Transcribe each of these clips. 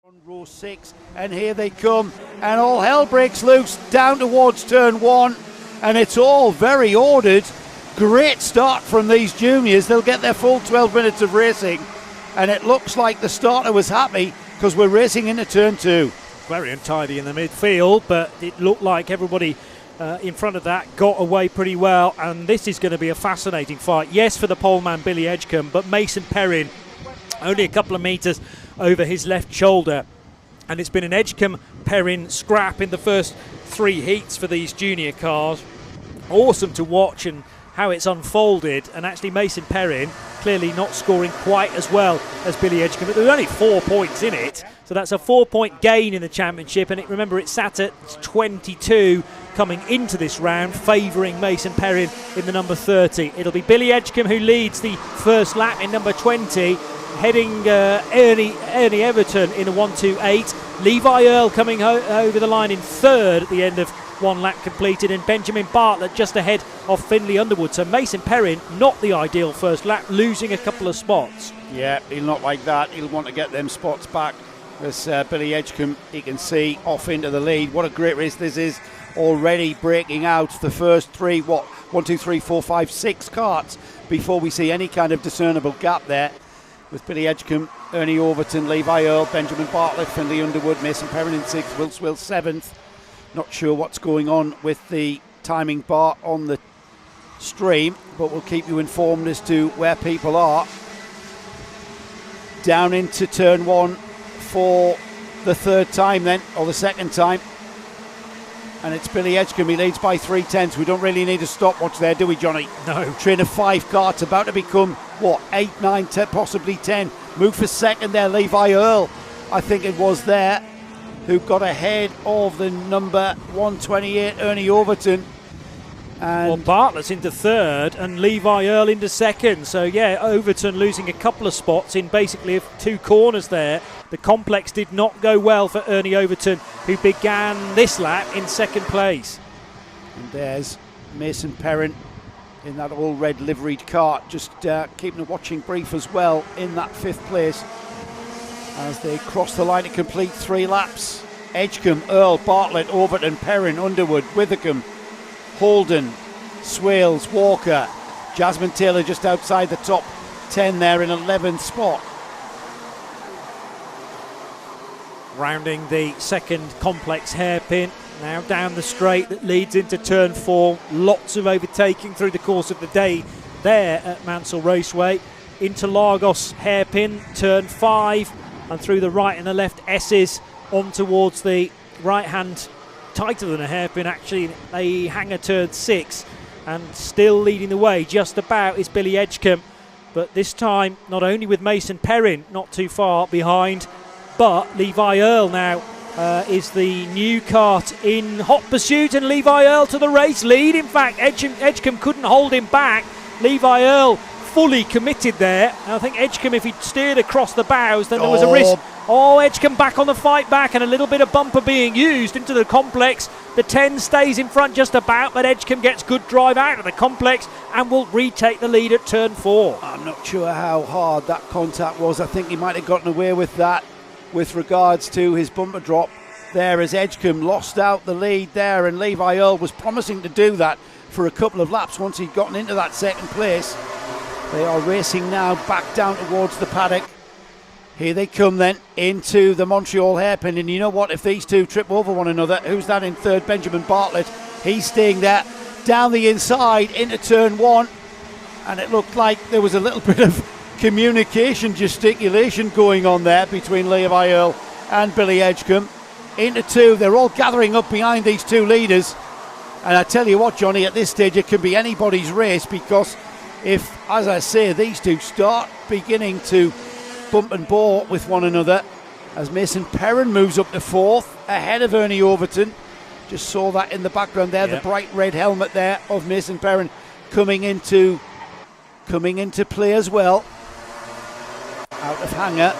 On row 6, and here they come, and all hell breaks loose down towards turn 1, and it's all very ordered. Great start from these juniors. They'll get their full 12 minutes of racing, and it looks like the starter was happy because we're racing into turn 2. Very untidy in the midfield, but it looked like everybody in front of that got away pretty well, and this is going to be a fascinating fight. Yes, for the poleman Billy Edgecombe, but Mason Perrin only a couple of metres over his left shoulder, and it's been an Edgecombe-Perrin scrap in the first 3 heats for these junior cars. Awesome to watch and how it's unfolded, and actually Mason Perrin clearly not scoring quite as well as Billy Edgecombe, but there were only 4 points in it, so that's a 4-point gain in the championship, and remember it sat at 22 coming into this round, favouring Mason Perrin in the number 30. It'll be Billy Edgecombe who leads the first lap in number 20, heading Ernie Everton in a 1:28. Levi Earl coming over the line in third at the end of 1 lap completed, and Benjamin Bartlett just ahead of Finley Underwood. So Mason Perrin, not the ideal first lap, losing a couple of spots. Yeah, he'll not like that. He'll want to get them spots back. As Billy Edgecombe, you can see, off into the lead. What a great race this is. Already breaking out the first 3, 1, 2, 3, 4, 5, 6 carts before we see any kind of discernible gap there. With Billy Edgecombe, Ernie Overton, Levi Earl, Benjamin Bartlett, Finley Underwood, Mason Perrin in 6th, Wills Will 7th. Not sure what's going on with the timing bar on the stream, but we'll keep you informed as to where people are. Down into turn 1 for the 3rd time then, or the 2nd time. And it's Billy Edgecombe, he leads by 3/10. We don't really need a stopwatch there, do we, Johnny? No. Train of 5 carts, about to become, 8, 9, 10, possibly 10. Move for second there, Levi Earl, I think it was there, who got ahead of the number 128, Ernie Overton. And Bartlett's into third and Levi Earl into second. So yeah, Overton losing a couple of spots in basically 2 corners there. The complex did not go well for Ernie Overton, who began this lap in 2nd place. And there's Mason Perrin in that all red liveried cart, just keeping a watching brief as well in that 5th place as they cross the line to complete 3 laps. Edgecombe, Earl, Bartlett, Overton, Perrin, Underwood, Withercombe, Holden, Swales, Walker, Jasmine Taylor just outside the top 10 there in 11th spot. Rounding the 2nd complex hairpin, now down the straight that leads into turn 4. Lots of overtaking through the course of the day there at Mansell Raceway. Into Lagos hairpin, turn 5, and through the right and the left S's on towards the right hand, tighter than a hairpin actually, a hanger turn 6, and still leading the way just about is Billy Edgecombe, but this time not only with Mason Perrin not too far behind, but Levi Earl now is the new cart in hot pursuit, and Levi Earl to the race lead. In fact, Edgecombe couldn't hold him back. Levi Earl fully committed there. I think Edgecombe, if he'd steered across the bows, then there was a risk. Edgecombe back on the fight back, and a little bit of bumper being used into the complex. The 10 stays in front just about, but Edgecombe gets good drive out of the complex and will retake the lead at turn 4. I'm not sure how hard that contact was. I think he might have gotten away with that with regards to his bumper drop there, as Edgecombe lost out the lead there, and Levi Earl was promising to do that for a couple of laps once he'd gotten into that 2nd place. They are racing now back down towards the paddock. Here they come then into the Montreal hairpin, and you know what, if these two trip over one another, who's that in third? Benjamin Bartlett. He's staying there down the inside into turn 1, and it looked like there was a little bit of communication, gesticulation going on there between Levi Earl and Billy Edgecombe. Into 2, they're all gathering up behind these 2 leaders, and I tell you what, Johnny, at this stage it can be anybody's race, because if, as I say, these 2 start beginning to bump and bore with one another, as Mason Perrin moves up to 4th ahead of Ernie Overton. Just saw that in the background there, the bright red helmet there of Mason Perrin coming into play as well. Out of hanger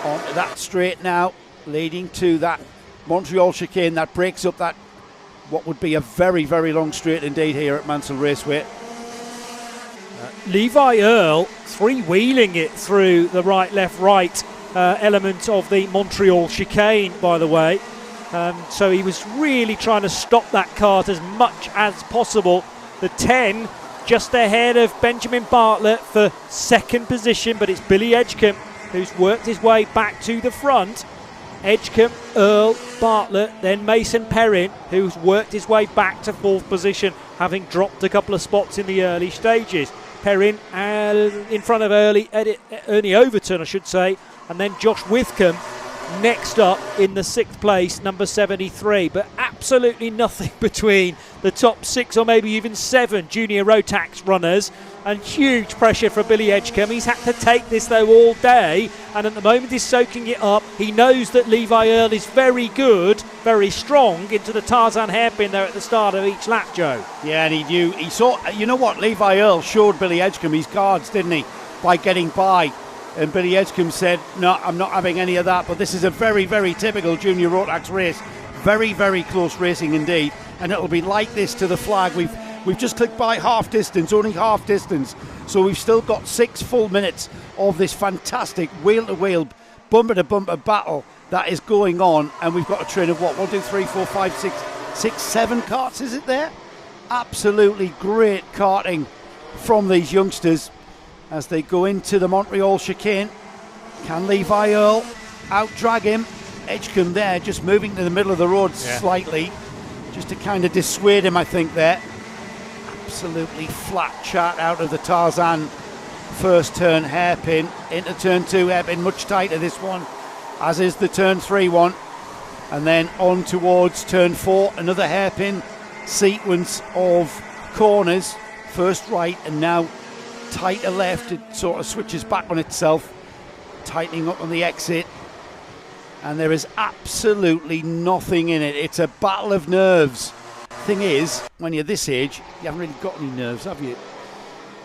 onto that straight now, leading to that Montreal chicane that breaks up that what would be a very, very long straight indeed here at Mansell Raceway. Levi Earl three-wheeling it through the right, left, right element of the Montreal chicane, by the way. So he was really trying to stop that cart as much as possible. The 10 just ahead of Benjamin Bartlett for second position, but it's Billy Edgecombe who's worked his way back to the front. Edgecombe, Earl, Bartlett, then Mason Perrin, who's worked his way back to fourth position, having dropped a couple of spots in the early stages. Perrin in front of Ernie Overton, I should say, and then Josh Withcombe next up in the sixth place, number 73. But absolutely nothing between the top 6 or maybe even 7 junior Rotax runners, and huge pressure for Billy Edgecombe. He's had to take this though all day, and at the moment he's soaking it up. He knows that Levi Earl is very good, very strong into the Tarzan hairpin there at the start of each lap, Joe. Yeah, and he saw, you know what, Levi Earl showed Billy Edgecombe his cards, didn't he, by getting by. And Billy Edgecombe said, no, I'm not having any of that. But this is a very, very typical junior Rotax race. Very, very close racing indeed. And it'll be like this to the flag. We've just clicked by half distance, only half distance. So we've still got 6 full minutes of this fantastic wheel-to-wheel, bumper-to-bumper battle that is going on. And we've got a train of what? 1, 2, 3, 4, 5, 6, 7 carts, is it there? Absolutely great karting from these youngsters as they go into the Montreal chicane. Can Levi Earl out-drag him? Edgecombe there, just moving to the middle of the road slightly, just to kind of dissuade him, I think, there. Absolutely flat chart out of the Tarzan first turn hairpin. Into turn 2 hairpin, much tighter this one, as is the turn 3 one. And then on towards turn 4, another hairpin sequence of corners. First right and now tighter left. It sort of switches back on itself, tightening up on the exit. And there is absolutely nothing in it. It's a battle of nerves. Thing is, when you're this age, you haven't really got any nerves, have you?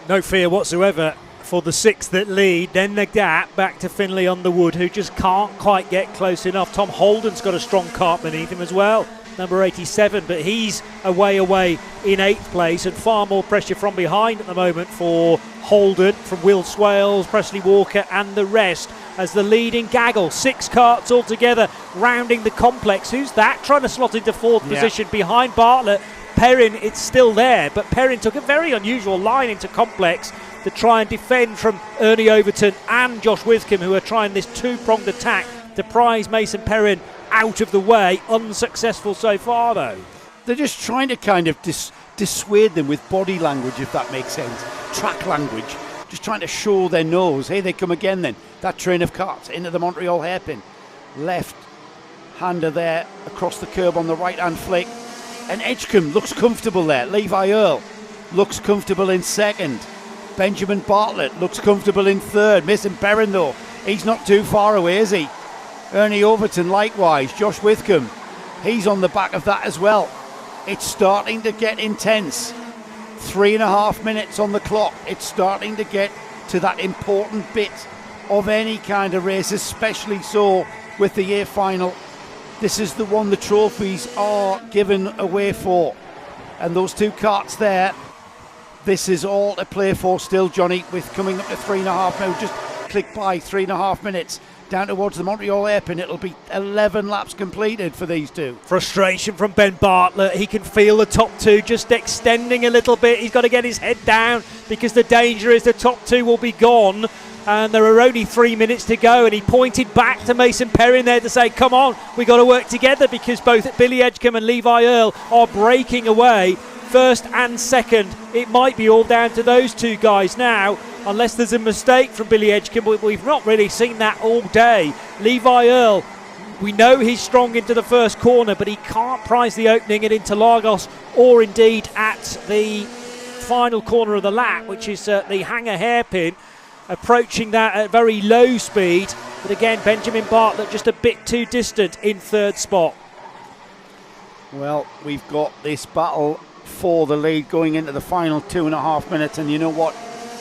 No fear whatsoever for the 6 that lead. Then the gap back to Finlay Underwood, who just can't quite get close enough. Tom Holden's got a strong cart beneath him as well, number 87, but he's away in 8th place, and far more pressure from behind at the moment for Holden, from Will Swales, Presley Walker and the rest, as the leading gaggle. 6 carts altogether rounding the complex. Who's that? Trying to slot into 4th position behind Bartlett. Perrin, it's still there, but Perrin took a very unusual line into complex to try and defend from Ernie Overton and Josh Withcombe, who are trying this 2-pronged attack to prize Mason Perrin out of the way. Unsuccessful so far, though. They're just trying to kind of dissuade them with body language, if that makes sense. Track language. Just trying to show their nose. Hey, they come again then. That train of carts into the Montreal hairpin. Left hander there across the curb on the right-hand flick. And Edgecombe looks comfortable there. Levi Earl looks comfortable in 2nd. Benjamin Bartlett looks comfortable in 3rd. Mason Perrin, though, he's not too far away, is he? Ernie Overton likewise. Josh Withcombe, he's on the back of that as well. It's starting to get intense. 3.5 minutes on the clock. It's starting to get to that important bit of any kind of race, especially so with the year final. This is the one the trophies are given away for. And those 2 carts there, this is all to play for still, Johnny, with coming up to 3.5 now. Just click by 3.5 minutes. Down towards the Montreal hairpin, it'll be 11 laps completed for these 2. Frustration from Ben Bartlett. He can feel the top 2 just extending a little bit. He's got to get his head down, because the danger is the top 2 will be gone. And there are only 3 minutes to go, and he pointed back to Mason Perrin there to say, come on, we got to work together, because both Billy Edgecombe and Levi Earl are breaking away. 1st and 2nd, it might be all down to those 2 guys now, unless there's a mistake from Billy Edgecombe, but we've not really seen that all day. Levi Earl, we know he's strong into the first corner, but he can't prize the opening at Interlagos, or indeed at the final corner of the lap, which is the Hanger hairpin, approaching that at very low speed. But again, Benjamin Bartlett just a bit too distant in 3rd spot. Well, we've got this battle for the lead going into the final 2.5 minutes, and you know what?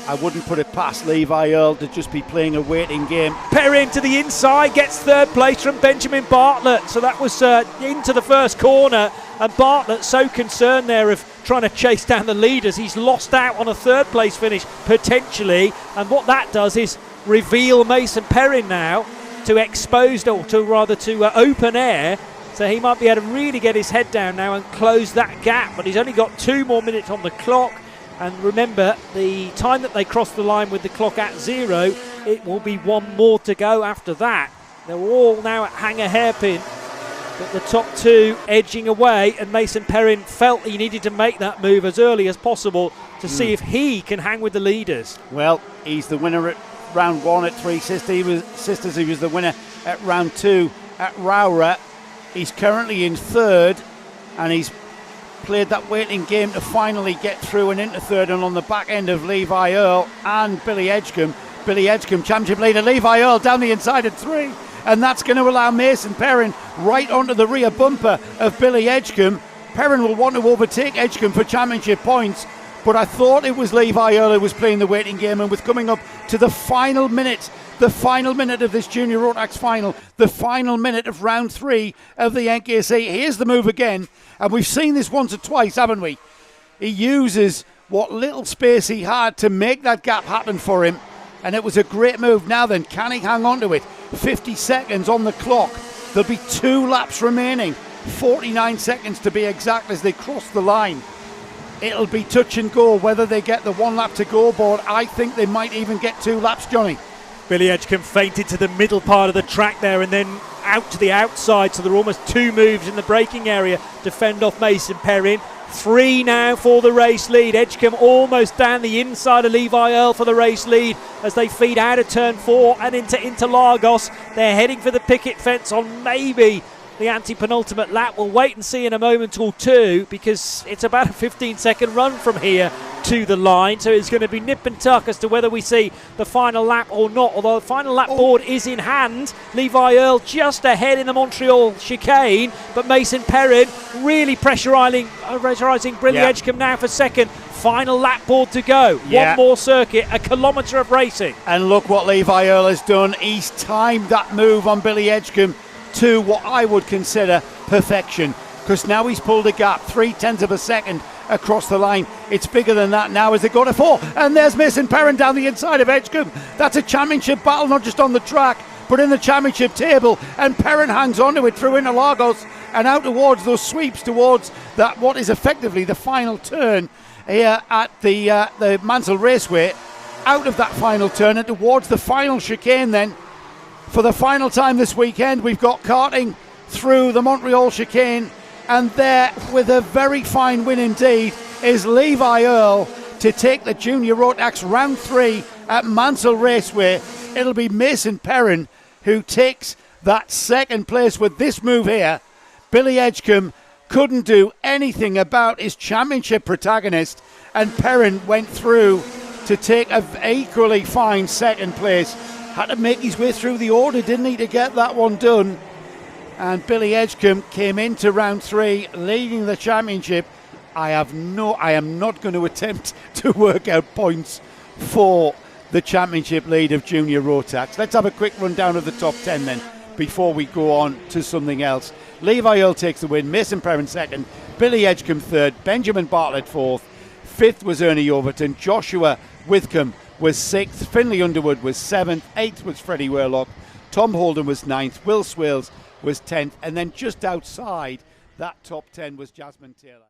I wouldn't put it past Levi Earl to just be playing a waiting game. Perrin to the inside, gets 3rd place from Benjamin Bartlett. So that was into the first corner, and Bartlett so concerned there of trying to chase down the leaders. He's lost out on a 3rd place finish potentially, and what that does is reveal Mason Perrin now to exposed, or to open air. So he might be able to really get his head down now and close that gap. But he's only got 2 more minutes on the clock. And remember, the time that they cross the line with the clock at 0, it will be 1 more to go after that. They're all now at hanger hairpin, but the top 2 edging away, and Mason Perrin felt he needed to make that move as early as possible to see if he can hang with the leaders. Well, he's the winner at round 1 at Three Sisters. He was the winner at round 2 at Rowrah. He's currently in 3rd, and he's played that waiting game to finally get through and into 3rd, and on the back end of Levi Earl and Billy Edgecombe. Billy Edgecombe, championship leader, Levi Earl down the inside at 3, and that's going to allow Mason Perrin right onto the rear bumper of Billy Edgecombe. Perrin will want to overtake Edgecombe for championship points, but I thought it was Levi Earl who was playing the waiting game, and was coming up to the final minute of this Junior Rotax final, the final minute of round 3 of the NKC. Here's the move again, and we've seen this once or twice, haven't we? He uses what little space he had to make that gap happen for him, and it was a great move. Now then, can he hang on to it? 50 seconds on the clock. There'll be 2 laps remaining, 49 seconds to be exact, as they cross the line. It'll be touch and go whether they get the 1 lap to go board. I think they might even get 2 laps, Johnny. Billy Edgecombe feinted to the middle part of the track there and then out to the outside, so there are almost 2 moves in the braking area to fend off Mason Perrin. 3 now for the race lead. Edgecombe almost down the inside of Levi Earl for the race lead as they feed out of turn 4 and into Interlagos. They're heading for the picket fence on maybe the anti-penultimate lap. We'll wait and see in a moment or two, because it's about a 15-second run from here to the line, so it's going to be nip and tuck as to whether we see the final lap or not, although the final lap board is in hand. Levi Earl just ahead in the Montreal chicane, but Mason Perrin really pressurising Billy Edgecombe now for second. Final lap board to go. One more circuit, a kilometre of racing. And look what Levi Earl has done. He's timed that move on Billy Edgecombe to what I would consider perfection, because now he's pulled a gap 0.3 of a second across the line. It's bigger than that now as they go to 4, and there's Mason Perrin down the inside of Edgecombe. That's a championship battle, not just on the track but in the championship table, and Perrin hangs on to it through Interlagos and out towards those sweeps towards that what is effectively the final turn here at the Mansell Raceway. Out of that final turn and towards the final chicane then. For the final time this weekend, we've got karting through the Montreal chicane, and there, with a very fine win indeed, is Levi Earl to take the Junior Rotax round 3 at Mansell Raceway. It'll be Mason Perrin who takes that second place with this move here. Billy Edgecombe couldn't do anything about his championship protagonist, and Perrin went through to take an equally fine second place. Had to make his way through the order, didn't he, to get that one done. And Billy Edgecombe came into round 3 leading the championship. I am not going to attempt to work out points for the championship lead of Junior Rotax. Let's have a quick rundown of the top 10 then, before we go on to something else. Levi Earl takes the win, Mason Perrin second, Billy Edgecombe third, Benjamin Bartlett fourth, fifth was Ernie Overton, Joshua Withcombe was 6th, Finlay Underwood was 7th, 8th was Freddie Worlock, Tom Holden was 9th, Will Swales was 10th, and then just outside that top 10 was Jasmine Taylor.